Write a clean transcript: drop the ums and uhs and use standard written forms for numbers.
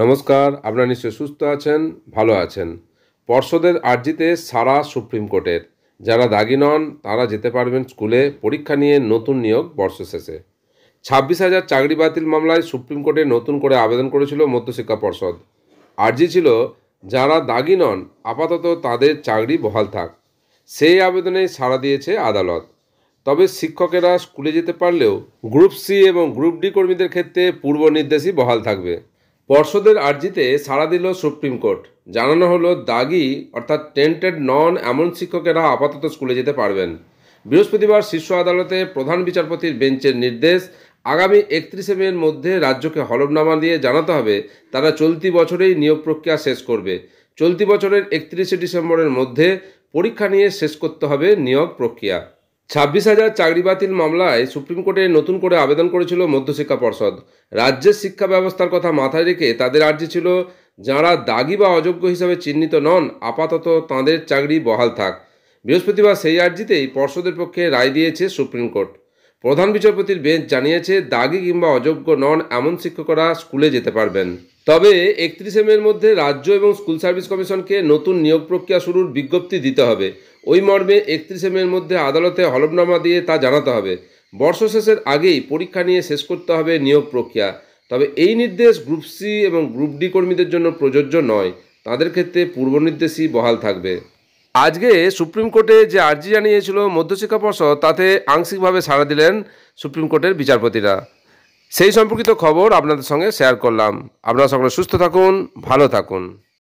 নমস্কার, আপনারা নিশ্চয়ই সুস্থ আছেন, ভালো আছেন। পর্ষদের আর্জিতে সাড়া সুপ্রিম কোর্টের। যারা দাগি নন তারা যেতে পারবেন স্কুলে, পরীক্ষা নিয়ে নতুন নিয়োগ বর্ষ শেষে। 26,000 চাকরি বাতিল মামলায় সুপ্রিম কোর্টে নতুন করে আবেদন করেছিল মধ্যশিক্ষা পর্ষদ। আর্জি ছিল যারা দাগি নন আপাতত তাদের চাকরি বহাল থাক। সেই আবেদনে সাড়া দিয়েছে আদালত। তবে শিক্ষকেরা স্কুলে যেতে পারলেও গ্রুপ সি এবং গ্রুপ ডি কর্মীদের ক্ষেত্রে পূর্ব নির্দেশই বহাল থাকবে। পর্ষদের আর্জিতে সাড়া দিল সুপ্রিম কোর্ট। জানানো হলো দাগি অর্থাৎ টেন্টেড নন এমন শিক্ষকেরা আপাতত স্কুলে যেতে পারবেন। বৃহস্পতিবার শীর্ষ আদালতে প্রধান বিচারপতির বেঞ্চের নির্দেশ, আগামী 31শে মের মধ্যে রাজ্যকে হলফনামা দিয়ে জানাতে হবে তারা চলতি বছরেই নিয়োগ প্রক্রিয়া শেষ করবে। চলতি বছরের 31শে ডিসেম্বরের মধ্যে পরীক্ষা নিয়ে শেষ করতে হবে নিয়োগ প্রক্রিয়া। 26,000 চাকরি বাতিল মামলায় সুপ্রিম কোর্টে নতুন করে আবেদন করেছিল মধ্যশিক্ষা পর্ষদ। রাজ্যের শিক্ষা ব্যবস্থার কথা মাথায় রেখে তাদের আর্জি ছিল যারা দাগি বা অযোগ্য হিসাবে চিহ্নিত নন আপাতত তাঁদের চাকরি বহাল থাক। বৃহস্পতিবার সেই আর্জিতেই পর্ষদের পক্ষে রায় দিয়েছে সুপ্রিম কোর্ট। প্রধান বিচারপতির বেঞ্চ জানিয়েছে দাগি কিংবা অযোগ্য নন এমন শিক্ষকরা স্কুলে যেতে পারবেন। তবে 31শে মের মধ্যে রাজ্য এবং স্কুল সার্ভিস কমিশনকে নতুন নিয়োগ প্রক্রিয়া শুরুর বিজ্ঞপ্তি দিতে হবে। ওই মর্মে 31শে মের মধ্যে আদালতে হলফনামা দিয়ে তা জানাতে হবে। বর্ষ শেষের আগেই পরীক্ষা নিয়ে শেষ করতে হবে নিয়োগ প্রক্রিয়া। তবে এই নির্দেশ গ্রুপ সি এবং গ্রুপ ডি কর্মীদের জন্য প্রযোজ্য নয়, তাদের ক্ষেত্রে পূর্ব নির্দেশই বহাল থাকবে। আজকে সুপ্রিম কোর্টে যে আর্জি জানিয়েছিল মধ্যশিক্ষা পর্ষদ তাতে আংশিকভাবে সাড়া দিলেন সুপ্রিম কোর্টের বিচারপতিরা। সেই সম্পর্কিত খবর আপনাদের সঙ্গে শেয়ার করলাম। আপনারা সকলে সুস্থ থাকুন, ভালো থাকুন।